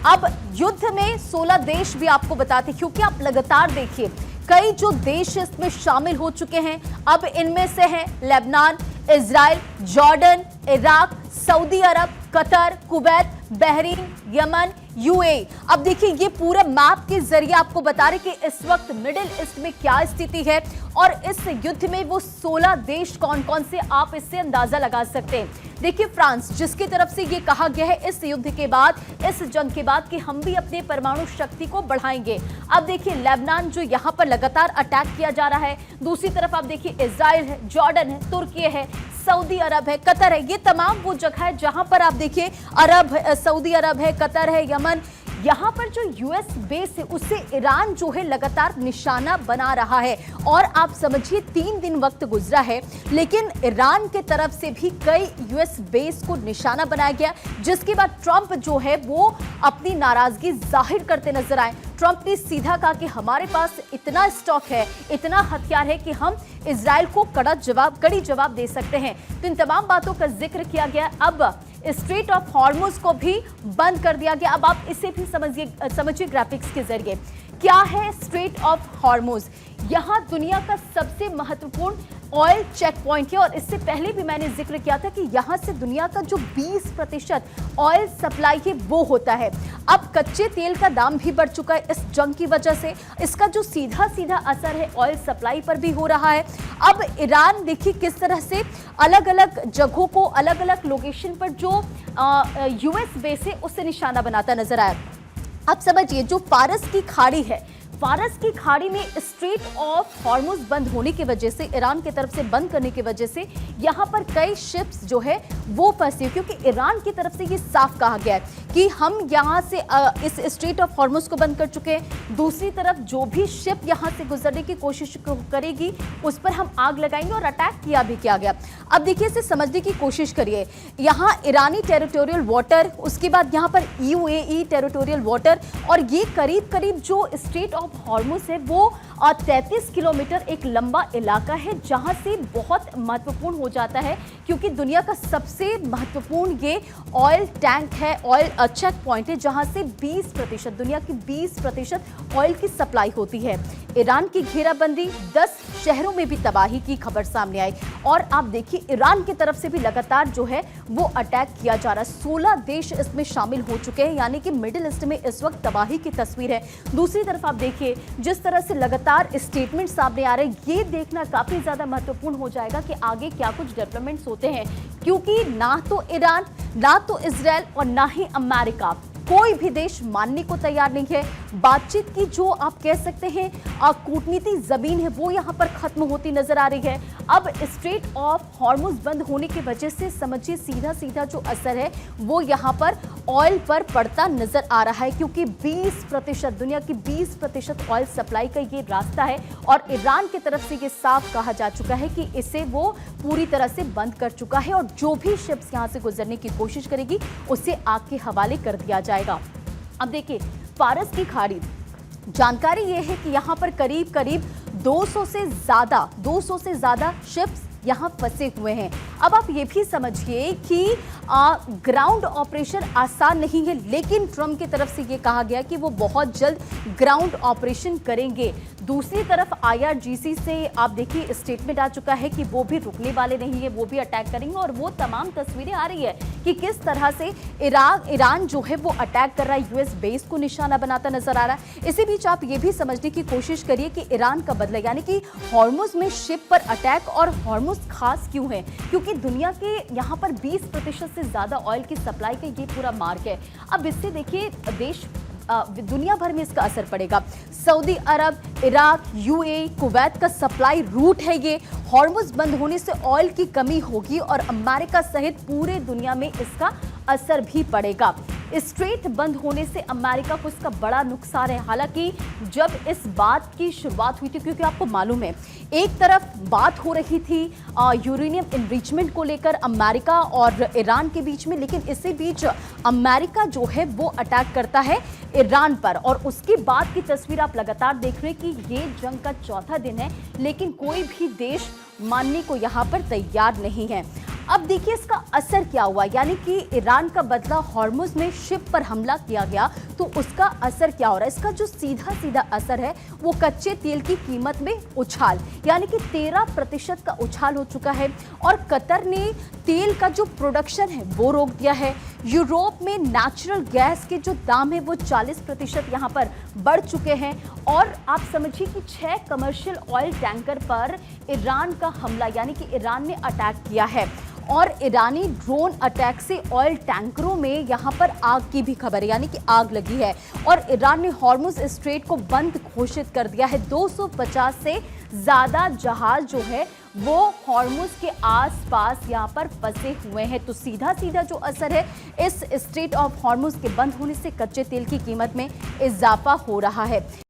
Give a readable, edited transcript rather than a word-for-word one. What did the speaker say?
अब युद्ध में 16 देश भी आपको बताते, क्योंकि आप लगातार देखिए कई जो देश इसमें शामिल हो चुके हैं। अब इनमें से हैं Lebanon, Israel, Jordan, Iraq, Saudi Arab, Qatar, Kuwait, Bahrain, Yemen, UAE. अब देखिए ये पूरे मैप के जरिए आपको बता रहे कि इस वक्त मिडिल ईस्ट में क्या स्थिति है और इस युद्ध में वो 16 देश कौन कौन से, आप इससे अंदाजा लगा सकते हैं। देखिए फ्रांस, जिसकी तरफ से ये कहा गया है इस युद्ध के बाद, इस जंग के बाद कि हम भी अपने परमाणु शक्ति को बढ़ाएंगे। अब देखिए लेबनान जो यहाँ पर लगातार अटैक किया जा रहा है, दूसरी तरफ आप देखिए इजराइल है, जॉर्डन है, तुर्की है, सऊदी अरब है, कतर है। ये तमाम वो जगह है जहां पर आप देखिए सऊदी अरब है, कतर है, यमन। यहां पर जो यूएस बेस है उससे ईरान जो है लगातार निशाना बना रहा है। और आप समझिए 3 दिन वक्त गुजरा है, लेकिन ईरान के तरफ से भी कई यूएस बेस को निशाना बनाया गया, जिसके बाद ट्रंप जो है वो अपनी नाराजगी जाहिर करते नजर आए। ट्रंप ने सीधा कहा कि हमारे पास इतना स्टॉक है, इतना हथियार है कि हम इजराइल को कड़ी जवाब दे सकते हैं। तो इन तमाम बातों का जिक्र किया गया। अब स्ट्रेट ऑफ हॉर्मुज को भी बंद कर दिया गया। अब आप इसे भी समझिए ग्राफिक्स के जरिए। क्या है स्ट्रेट ऑफ हॉर्मुज? यहां दुनिया का सबसे महत्वपूर्ण ऑयल चेक पॉइंट है और इससे पहले भी मैंने जिक्र किया था कि यहां से दुनिया का जो 20% ऑयल सप्लाई है वो होता है। अब कच्चे तेल का दाम भी बढ़ चुका है इस जंग की वजह से। इसका जो सीधा असर है ऑयल सप्लाई पर भी हो रहा है। अब ईरान देखिए किस तरह से अलग अलग जगहों को, अलग अलग लोकेशन पर जो यूएस बेस है उससे निशाना बनाता नजर आया। अब समझिए जो फारस की खाड़ी है, फारस की खाड़ी में स्ट्रेट ऑफ हॉर्मुज बंद होने की वजह से, ईरान की तरफ से बंद करने की वजह से यहां पर कई शिप्स जो है वो फंसी, क्योंकि ईरान की तरफ से ये साफ कहा गया है कि हम यहां से इस स्ट्रेट ऑफ हॉर्मुज को बंद कर चुके हैं। दूसरी तरफ जो भी शिप यहां से गुजरने की कोशिश करेगी उस पर हम आग लगाएंगे और अटैक किया गया। अब देखिए इसे समझने की कोशिश करिए। यहाँ ईरानी टेरिटोरियल वाटर, उसके बाद यहाँ पर यूएई टेरिटोरियल वाटर, और ये करीब जो स्ट्रेट ऑफ हॉर्मुज है वो 33 किलोमीटर एक लंबा इलाका है, जहां से बहुत महत्वपूर्ण हो जाता है, क्योंकि दुनिया का सबसे महत्वपूर्ण ये ऑयल टैंक है, ऑयल चेक पॉइंट है, जहां से 20% दुनिया की 20% ऑयल की सप्लाई होती है। ईरान की घेराबंदी, 10 शहरों में भी तबाही की खबर सामने आई। और आप देखिए ईरान की तरफ से भी लगातार जो है वो अटैक किया जा रहा है। 16 देश इसमें शामिल हो चुके हैं, यानी कि मिडिल ईस्ट में इस वक्त तबाही की तस्वीर है। दूसरी तरफ आप देखिए जिस तरह से लगातार स्टेटमेंट सामने आ रहे हैं, ये देखना काफी ज्यादा महत्वपूर्ण हो जाएगा कि आगे क्या कुछ डेवलपमेंट्स होते हैं, क्योंकि ना तो ईरान, ना तो इजराइल और ना ही अमेरिका, कोई भी देश मानने को तैयार नहीं है। बातचीत की जो आप कह सकते हैं कूटनीति जमीन है वो यहाँ पर खत्म होती नजर आ रही है। अब स्ट्रेट ऑफ हॉर्मुज बंद होने की वजह से समझिए सीधा जो असर है वो यहाँ पर ऑयल पर पड़ता नजर आ रहा है, क्योंकि 20% दुनिया की 20% ऑयल सप्लाई का ये रास्ता है और ईरान की तरफ से ये साफ कहा जा चुका है कि इसे वो पूरी तरह से बंद कर चुका है और जो भी शिप्स यहाँ से गुजरने की कोशिश करेगी उसे आग के हवाले कर दिया जाएगा। अब देखिए फारस की खाड़ी, जानकारी ये है कि यहाँ पर करीब 200 से ज्यादा शिप्स यहाँ फंसे हुए हैं। अब आप ये भी समझिए कि ग्राउंड ऑपरेशन आसान नहीं है, लेकिन ट्रंप की तरफ से ये कहा गया कि वो बहुत जल्द ग्राउंड ऑपरेशन करेंगे। दूसरी तरफ आईआरजीसी से आप देखिए स्टेटमेंट आ चुका है कि वो भी रुकने वाले नहीं है, वो भी अटैक करेंगे। और वो तमाम तस्वीरें आ रही है कि किस तरह से ईरान जो है वो अटैक कर रहा है, यूएस बेस को निशाना बनाता नजर आ रहा है। इसी बीच आप ये भी समझने की कोशिश करिए कि ईरान का बदला, यानी कि हॉर्मुज में शिप पर अटैक, और हॉर्मुज खास क्यों है, क्योंकि दुनिया के यहाँ पर 20% से ज्यादा ऑयल की सप्लाई का ये पूरा मार्ग है। अब इससे देखिए देश दुनिया भर में इसका असर पड़ेगा। सऊदी अरब, इराक, यूएई, कुवैत का सप्लाई रूट है ये। हॉर्मुज बंद होने से ऑयल की कमी होगी और अमेरिका सहित पूरे दुनिया में इसका असर भी पड़ेगा। स्ट्रेट बंद होने से अमेरिका को इसका बड़ा नुकसान है। हालांकि जब इस बात की शुरुआत हुई थी, क्योंकि आपको मालूम है एक तरफ बात हो रही थी यूरेनियम इनरिचमेंट को लेकर अमेरिका और ईरान के बीच में, लेकिन इसी बीच अमेरिका जो है वो अटैक करता है ईरान पर, और उसके बाद की तस्वीर आप लगातार देख रहे हैं कि ये जंग का चौथा दिन है, लेकिन कोई भी देश मानने को यहाँ पर तैयार नहीं है। अब देखिए इसका असर क्या हुआ, यानी कि ईरान का बदला हॉर्मुज में शिप पर हमला किया गया, तो उसका असर क्या हो रहा है? इसका जो सीधा सीधा असर है वो कच्चे तेल की कीमत में उछाल, यानी कि 13% का उछाल हो चुका है। और कतर ने तेल का जो प्रोडक्शन है वो रोक दिया है। यूरोप में नेचुरल गैस के जो दाम है वो 40% यहाँ पर बढ़ चुके हैं। और आप समझिए कि 6 कमर्शियल ऑयल टैंकर पर ईरान का हमला, यानी कि ईरान ने अटैक किया है। और ईरानी ड्रोन अटैक से ऑयल टैंकरों में यहाँ पर आग की भी खबर है, यानी कि आग लगी है। और ईरान ने हॉर्मुज स्ट्रेट को बंद घोषित कर दिया है। 250 से ज़्यादा जहाज जो है वो हॉर्मुज के आसपास यहाँ पर फंसे हुए हैं। तो सीधा सीधा जो असर है इस स्ट्रेट ऑफ हॉर्मुज के बंद होने से कच्चे तेल की कीमत में इजाफा हो रहा है।